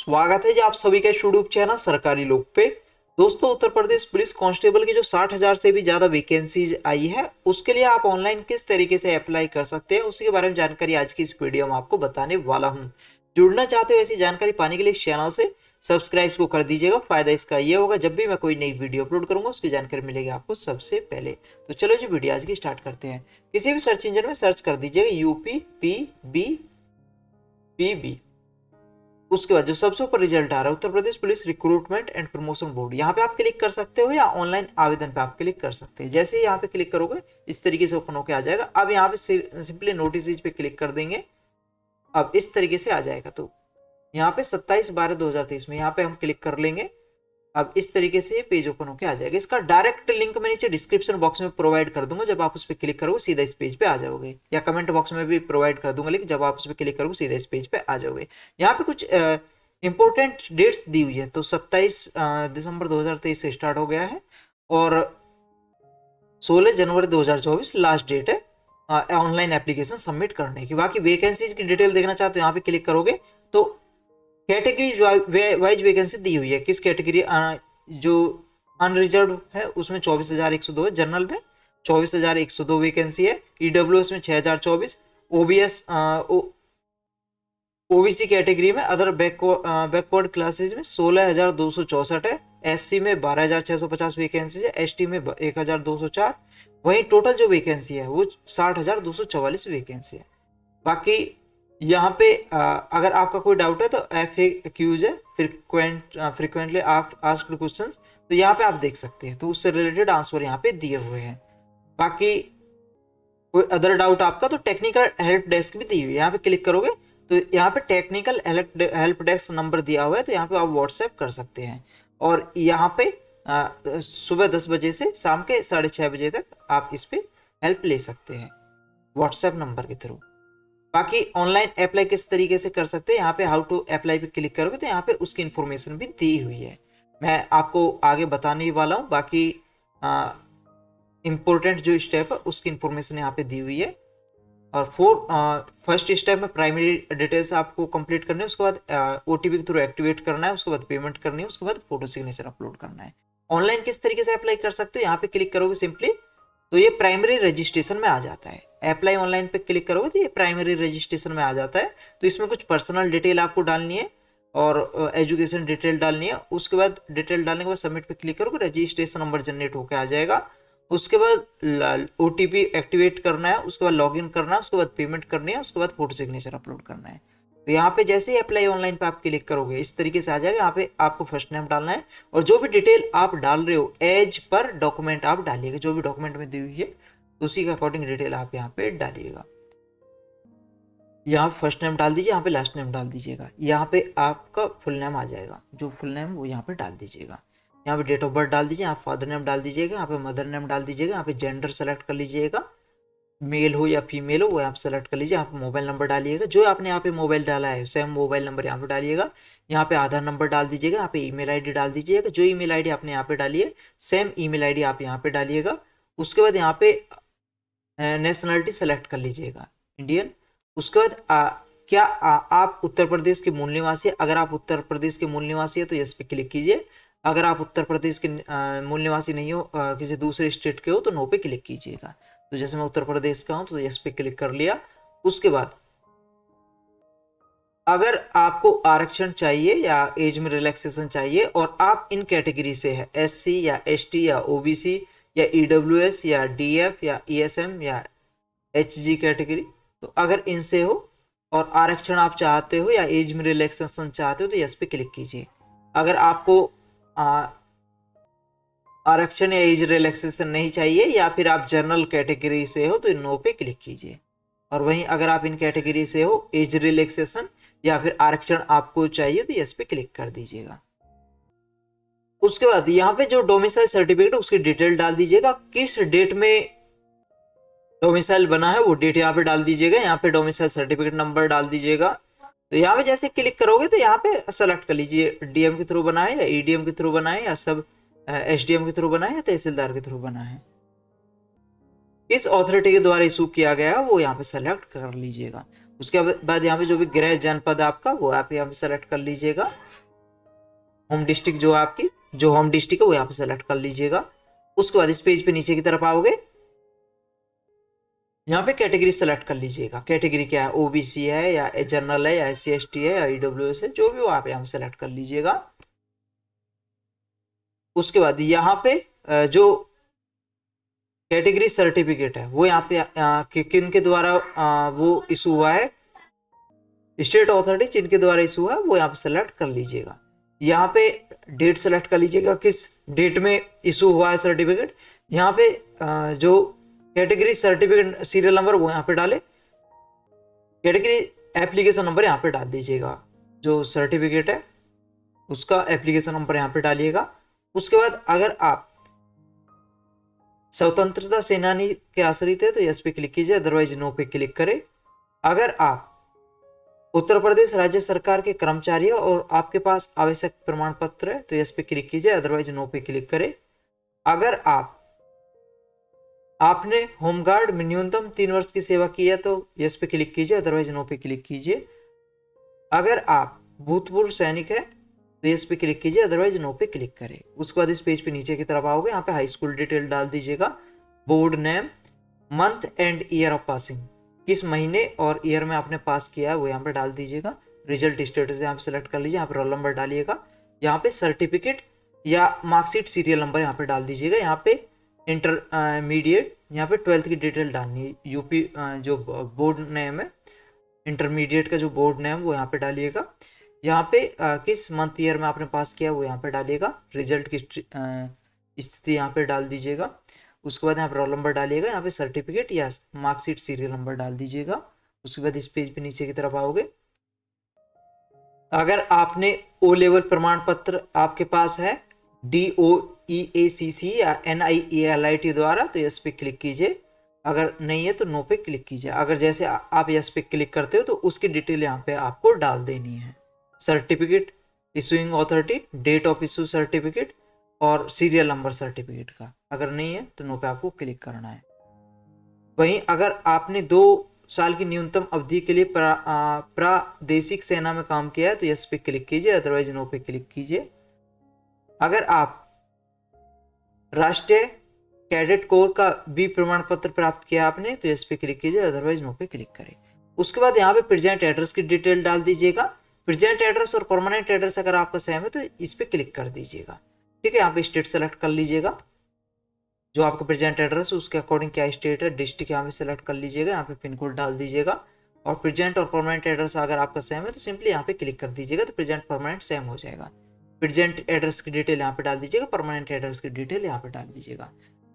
स्वागत है जी आप सभी का यूट्यूब चैनल सरकारी लोग पे। दोस्तों, उत्तर प्रदेश पुलिस कांस्टेबल की जो 60,000 से भी ज़्यादा वैकेंसीज आई है उसके लिए आप ऑनलाइन किस तरीके से अप्लाई कर सकते हैं उसी के बारे में जानकारी आज की इस वीडियो में आपको बताने वाला हूं। जुड़ना चाहते हो ऐसी जानकारी पाने के लिए इस चैनल से सब्सक्राइब को कर दीजिएगा। फायदा इसका ये होगा, जब भी मैं कोई नई वीडियो अपलोड करूंगा उसकी जानकारी मिलेगी आपको सबसे पहले। तो चलो जी वीडियो आज की स्टार्ट करते हैं। किसी भी सर्च इंजन में सर्च कर दीजिएगा UPPBPB। उसके बाद जो सबसे ऊपर रिजल्ट आ रहा है Uttar Pradesh police recruitment and promotion board, यहाँ पे आप क्लिक कर सकते हो या ऑनलाइन आवेदन पे आप क्लिक कर सकते हैं। जैसे ही यहाँ पे क्लिक करोगे इस तरीके से ओपन होके आ जाएगा। अब यहाँ पे सिंपली नोटिस पे क्लिक कर देंगे। अब इस तरीके से आ जाएगा। तो यहाँ पे 27/12/2023 में यहाँ पे हम क्लिक कर लेंगे। अब इस तरीके से ये पेज ओपन होके आ जाएगा। इसका डायरेक्ट लिंक मैं नीचे डिस्क्रिप्शन बॉक्स में प्रोवाइड कर दूंगा, जब आप उस पर क्लिक करोगे सीधा इस पेज पे आ जाओगे, या कमेंट बॉक्स में भी प्रोवाइड कर दूंगा लिंक, जब आप उस पर क्लिक करोगे सीधा इस पेज पे आ जाओगे। यहाँ पे कुछ इंपॉर्टेंट डेट्स दी हुई है। तो 27 दिसंबर 2023 से स्टार्ट हो गया है और 16 जनवरी 2024 लास्ट डेट है ऑनलाइन एप्लीकेशन सबमिट करने की। बाकी वैकेंसीज की डिटेल देखना चाहते हो यहाँ पे क्लिक करोगे तो कैटेगरी वाइज वैकेंसी दी हुई है। किस कैटेगरी जो अनरिजर्व है उसमें 24,102 है, जनरल में 24,102 वैकेंसी है, ईडब्ल्यूएस में 6,024, ओबीएस ओबीसी कैटेगरी में अदर बैकवर्ड क्लासेज में 16,264 है, एससी में 12,650 वैकेंसी है, एसटी में 1,204। वहीं टोटल जो वैकेंसी है वो 60,244 वैकेंसी है। बाकी यहाँ पे अगर आपका कोई डाउट है तो FAQs है, फ्रिक्वेंटली आस्क्ड क्वेश्चंस, तो यहाँ पे आप देख सकते हैं। तो उससे रिलेटेड आंसर यहाँ पे दिए हुए हैं। बाकी कोई अदर डाउट आपका तो टेक्निकल हेल्प डेस्क भी दी हुई है। यहाँ पे क्लिक करोगे तो यहाँ पे टेक्निकल हेल्प डेस्क नंबर दिया हुआ है, तो यहाँ पे आप व्हाट्सएप कर सकते हैं। और यहाँ पे सुबह 10 बजे से शाम के 6:30 बजे तक आप इस पे हेल्प ले सकते हैं व्हाट्सएप नंबर के थ्रू। बाकी ऑनलाइन अप्लाई किस तरीके से कर सकते हैं, यहाँ पे हाउ टू अप्लाई पे क्लिक करोगे तो यहाँ पे उसकी इन्फॉर्मेशन भी दी हुई है, मैं आपको आगे बताने ही वाला हूँ। बाकी इम्पोर्टेंट जो स्टेप है उसकी इन्फॉर्मेशन यहाँ पे दी हुई है। और फर्स्ट स्टेप में प्राइमरी डिटेल्स आपको कंप्लीट करने है, उसके बाद OTP के थ्रू एक्टिवेट करना है, उसके बाद पेमेंट करनी है, उसके बाद फोटो सिग्नेचर अपलोड करना है। ऑनलाइन किस तरीके से अप्लाई कर सकते हो, यहाँ पे क्लिक करोगे सिंपली तो ये प्राइमरी रजिस्ट्रेशन में आ जाता है। अप्लाई ऑनलाइन पे क्लिक करोगे तो ये प्राइमरी रजिस्ट्रेशन में आ जाता है। तो इसमें कुछ पर्सनल डिटेल आपको डालनी है और एजुकेशन डिटेल डालनी है। उसके बाद डिटेल डालने के बाद सबमिट पे क्लिक करोगे, रजिस्ट्रेशन नंबर जनरेट होकर आ जाएगा। उसके बाद OTP एक्टिवेट करना है, उसके बाद लॉगिन करना है, उसके बाद पेमेंट करनी है, उसके बाद फोटो सिग्नेचर अपलोड करना है। तो यहाँ पे जैसे ही अप्लाई ऑनलाइन पे आप क्लिक करोगे इस तरीके से आ जाएगा। यहाँ पे आपको फर्स्ट नेम डालना है और जो भी डिटेल आप डाल रहे हो एज पर डॉक्यूमेंट आप डालिएगा, जो भी डॉक्यूमेंट में दी हुई है तो उसी के अकॉर्डिंग डिटेल आप यहाँ पे डालिएगा। यहाँ फर्स्ट नेम डाल दीजिए, यहाँ पे लास्ट नेम डाल दीजिएगा। यहाँ पे आपका फुल नेम आ जाएगा, जो फुल नेम वो यहाँ पे डाल दीजिएगा। यहाँ पे डेट ऑफ बर्थ डाल दीजिए, यहाँ फादर नेम डाल दीजिएगा, यहाँ पे मदर नेम डाल दीजिएगा, यहाँ पे जेंडर सेलेक्ट कर लीजिएगा, मेल हो या फीमेल हो वो आप सेलेक्ट कर लीजिए। यहाँ पे मोबाइल नंबर डालिएगा, जो आपने यहाँ पे मोबाइल डाला है सेम मोबाइल नंबर यहाँ पे डालिएगा। यहाँ पे आधार नंबर डाल दीजिएगा, यहाँ पे ईमेल आईडी डाल दीजिएगा, जो ईमेल आईडी आपने यहाँ पे डाली है सेम ईमेल आईडी आप यहाँ पे डालिएगा। उसके बाद यहाँ पे नेशनलिटी सेलेक्ट कर लीजिएगा इंडियन। उसके बाद क्या आप उत्तर प्रदेश के मूल निवासी है, अगर आप उत्तर प्रदेश के मूल निवासी है तो यस पे क्लिक कीजिए। अगर आप उत्तर प्रदेश के मूल निवासी नहीं हो, किसी दूसरे स्टेट के हो तो नो पे क्लिक कीजिएगा। तो जैसे मैं उत्तर प्रदेश का हूं तो यस पे क्लिक कर लिया। उसके बाद अगर आपको आरक्षण चाहिए या एज में रिलैक्सेशन चाहिए और आप इन कैटेगरी से है, SC या ST या OBC या EWS या DF या ESM या HG कैटेगरी, तो अगर इनसे हो और आरक्षण आप चाहते हो या एज में रिलैक्सेशन चाहते हो तो यस पे क्लिक कीजिए। अगर आपको आरक्षण या एज रिलैक्सेशन नहीं चाहिए या फिर आप जनरल कैटेगरी से हो तो नो पे क्लिक कीजिए। और वहीं अगर आप इन कैटेगरी से हो, एज रिलैक्सेशन या फिर आरक्षण आपको चाहिए तो यस पे क्लिक कर दीजिएगा। उसके बाद यहाँ पे जो डोमिसाइल सर्टिफिकेट है उसकी डिटेल डाल दीजिएगा, किस डेट में डोमिसाइल बना है वो डेट यहाँ पे डाल दीजिएगा। यहाँ पे डोमिसाइल सर्टिफिकेट नंबर डाल दीजिएगा। तो यहाँ पे जैसे क्लिक करोगे तो यहाँ पे सेलेक्ट कर लीजिए DM के थ्रू बना है या EDM के थ्रू बना है या सब SDM के थ्रू बना है या तहसीलदार के थ्रू बना है, किस अथॉरिटी के द्वारा इशू किया गया है वो यहाँ पे सेलेक्ट कर लीजिएगा। उसके बाद यहाँ पे जो भी गृह जनपद आपका वो आप यहाँ पे सेलेक्ट कर लीजिएगा। होम डिस्ट्रिक्ट जो आपकी जो होम डिस्ट्रिक्ट है वो यहाँ पे सेलेक्ट कर लीजिएगा। उसके बाद इस पेज पे नीचे की तरफ आओगे, यहाँ पे कैटेगरी सेलेक्ट कर लीजिएगा। कैटेगरी क्या है, ओबीसी है या जनरल है या SC ST है या ईडब्ल्यूएस है, जो भी हो आप यहाँ पे सेलेक्ट कर लीजिएगा। उसके बाद यहाँ पे जो कैटेगरी सर्टिफिकेट है वो यहाँ पे किन के द्वारा वो इशू हुआ है, स्टेट अथॉरिटी जिनके द्वारा इशू हुआ है वो यहाँ पे सेलेक्ट कर लीजिएगा। यहाँ पे डेट सेलेक्ट कर लीजिएगा, किस डेट में इशू हुआ है सर्टिफिकेट। यहाँ पे जो कैटेगरी सर्टिफिकेट सीरियल नंबर वो यहाँ पे डाले, कैटेगरी एप्लीकेशन नंबर यहाँ पे डाल दीजिएगा। जो सर्टिफिकेट है उसका एप्लीकेशन नंबर यहाँ पे डालिएगा। उसके बाद अगर आप स्वतंत्रता सेनानी के आश्रित है तो यस पे क्लिक कीजिए, अदरवाइज नो पे क्लिक करें। अगर आप उत्तर प्रदेश राज्य सरकार के कर्मचारी हो और आपके पास आवश्यक प्रमाण पत्र है तो यस पे क्लिक कीजिए, अदरवाइज नो पे क्लिक करें। अगर आपने होमगार्ड में न्यूनतम 3 वर्ष की सेवा की है तो यस पे क्लिक कीजिए, अदरवाइज नो पे क्लिक कीजिए। अगर आप भूतपूर्व सैनिक है तो यस पे क्लिक कीजिए, अदरवाइज नो पे क्लिक करें। उसके बाद इस पेज पे नीचे की तरफ आओगे, यहाँ पे हाई स्कूल डिटेल डाल दीजिएगा, board name, month and year of passing, किस महीने और ईयर में आपने पास किया है वो यहाँ पे डाल दीजिएगा। रिजल्ट स्टेटस यहाँ पे सेलेक्ट कर लीजिए, यहाँ पे रोल नंबर डालिएगा। यहाँ पे सर्टिफिकेट या मार्कशीट सीरियल नंबर यहाँ पे डाल दीजिएगा। यहाँ पे इंटरमीडिएट यहाँ पे 12th की डिटेल डालनी है। यूपी जो बोर्ड नेम है, इंटरमीडिएट का जो बोर्ड नेम वो यहाँ पे डालिएगा। यहाँ पे किस मंथ ईयर में आपने पास किया वो यहाँ पे डालिएगा। रिजल्ट की स्थिति यहाँ पे डाल दीजिएगा। उसके बाद यहाँ पे रोल नंबर डालिएगा, यहाँ पे सर्टिफिकेट या मार्कशीट सीरियल नंबर डाल दीजिएगा। उसके बाद इस पेज पे नीचे की तरफ आओगे, अगर आपने O लेवल प्रमाण पत्र आपके पास है DOEACC या NIELIT द्वारा तो यस पे क्लिक कीजिए, अगर नहीं है तो नो पे क्लिक कीजिए। अगर जैसे आप यस पे क्लिक करते हो तो उसकी डिटेल यहाँ पे आपको डाल देनी है। Certificate, issuing authority, date of issue certificate और सीरियल नंबर सर्टिफिकेट का, अगर नहीं है तो नो पे आपको क्लिक करना है। वहीं अगर आपने 2 साल की न्यूनतम अवधि के लिए प्रादेशिक सेना में काम किया है तो यस पे क्लिक कीजिए, अदरवाइज नो पे क्लिक कीजिए। अगर आप राष्ट्रीय कैडेट कोर का भी प्रमाण पत्र प्राप्त किया आपने तो यस पे क्लिक कीजिए, अदरवाइज नो पे क्लिक करें। उसके बाद यहाँ पे प्रेजेंट एड्रेस की डिटेल डाल दीजिएगा। प्रेजेंट एड्रेस और परमानेंट एड्रेस अगर आपका सेम है तो इस पे क्लिक कर दीजिएगा। ठीक है, यहाँ पे स्टेट सेलेक्ट कर लीजिएगा, जो आपका प्रेजेंट एड्रेस है उसके अकॉर्डिंग क्या स्टेट है, डिस्ट्रिक्ट यहाँ पे सेलेक्ट कर लीजिएगा। यहाँ पे पिन कोड डाल दीजिएगा। और प्रेजेंट और परमानेंट एड्रेस अगर आपका सेम है तो सिंपली यहाँ पे क्लिक कर दीजिएगा, तो प्रेजेंट परमानेंट सेम हो जाएगा। प्रेजेंट एड्रेस की डिटेल यहाँ पे डाल दीजिएगा, परमानेंट एड्रेस की डिटेल यहाँ पे डाल दीजिएगा।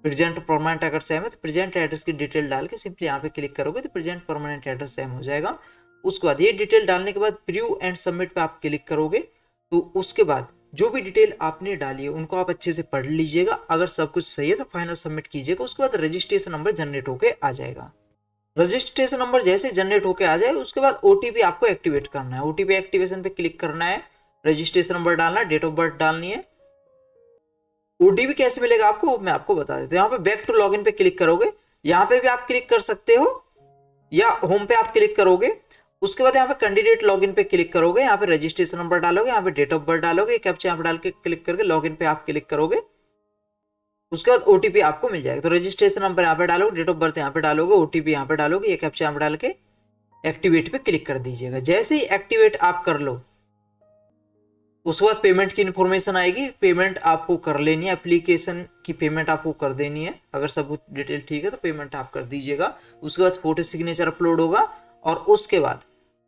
प्रेजेंट और परमानेंट अगर सेम है तो प्रेजेंट एड्रेस की डिटेल डाल के सिंपली यहाँ पे क्लिक करोगे तो प्रेजेंट परमानेंट एड्रेस सेम हो जाएगा। उसके बाद ये डिटेल डालने के बाद प्रीव्यू एंड सबमिट पे आप क्लिक करोगे तो उसके बाद जो भी डिटेल आपने डाली है उनको आप अच्छे से पढ़ लीजिएगा। अगर सब कुछ सही है तो फाइनल सबमिट कीजिएगा। उसके बाद रजिस्ट्रेशन नंबर जनरेट होके आ जाएगा। रजिस्ट्रेशन नंबर जैसे जनरेट होके आ जाए उसके बाद OTP आपको एक्टिवेट करना है। OTP एक्टिवेशन पे क्लिक करना है, रजिस्ट्रेशन नंबर डालना है, डेट ऑफ बर्थ डालनी है। OTP कैसे मिलेगा आपको मैं आपको बता देता हूँ। यहाँ पे बैक टू लॉगिन पे क्लिक करोगे, यहाँ पे भी आप क्लिक कर सकते हो या होम पे आप क्लिक करोगे। उसके बाद यहाँ पे कैंडिडेट लॉगिन पे क्लिक करोगे, यहाँ पे रजिस्ट्रेशन नंबर डालोगे, यहाँ पे डेट ऑफ बर्थ डालोगे, कैप्चा यहाँ पे डाल के क्लिक करके लॉगिन पे आप क्लिक करोगे। उसके बाद OTP आपको मिल जाएगा। तो रजिस्ट्रेशन नंबर यहाँ पे डालोगे, डेट ऑफ बर्थ यहाँ पे डालोगे, OTP यहाँ पे डालोगे, ये कैप्चा यहाँ पे डाल के एक्टिवेट पे क्लिक कर दीजिएगा। जैसे ही एक्टिवेट आप कर लो उसके बाद पेमेंट की इन्फॉर्मेशन आएगी, पेमेंट आपको कर लेनी है, एप्लीकेशन की पेमेंट आपको कर देनी है। अगर सब डिटेल ठीक है तो पेमेंट आप कर दीजिएगा। उसके बाद फोटो सिग्नेचर अपलोड होगा और उसके बाद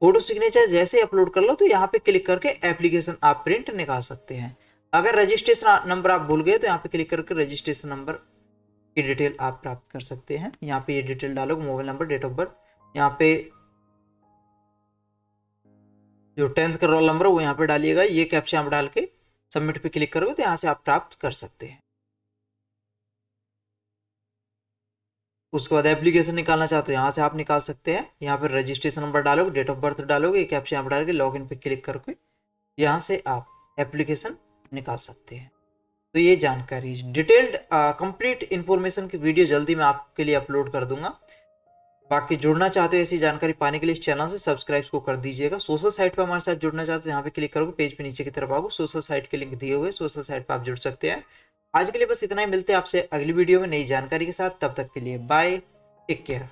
फोटो सिग्नेचर जैसे अपलोड कर लो तो यहाँ पे क्लिक करके एप्लीकेशन आप प्रिंट निकाल सकते हैं। अगर रजिस्ट्रेशन नंबर आप भूल गए तो यहाँ पे क्लिक करके रजिस्ट्रेशन नंबर की डिटेल आप प्राप्त कर सकते हैं। यहाँ पे ये डिटेल डालोगे, mobile number, date of birth, यहाँ पे जो 10th का रोल नंबर वो यहाँ पे डालिएगा, ये कैप्चा आप डाल के सबमिट पे क्लिक करोगे तो यहाँ से आप प्राप्त कर सकते हैं। उसके बाद एप्लीकेशन निकालना चाहते हो यहाँ से आप निकाल सकते हैं। यहाँ पर रजिस्ट्रेशन नंबर डालोगे, डेट ऑफ बर्थ डालोगे, कैप्चा यहाँ डाल के लॉगिन पे क्लिक करके यहाँ से आप एप्लीकेशन निकाल सकते हैं। तो ये जानकारी डिटेल्ड कंप्लीट इन्फॉर्मेशन की वीडियो जल्दी मैं आपके लिए अपलोड कर दूंगा। बाकी जुड़ना चाहते हो ऐसी जानकारी पाने के लिए इस चैनल से सब्सक्राइब को कर दीजिएगा। सोशल साइट पर हमारे साथ जुड़ना चाहते हो यहाँ पे क्लिक करोगे, पेज पे नीचे की तरफ आओगे, सोशल साइट के लिंक दिए हुए, सोशल साइट पर आप जुड़ सकते हैं। आज के लिए बस इतना ही, मिलते हैं आपसे अगली वीडियो में नई जानकारी के साथ। तब तक के लिए बाय, टेक केयर।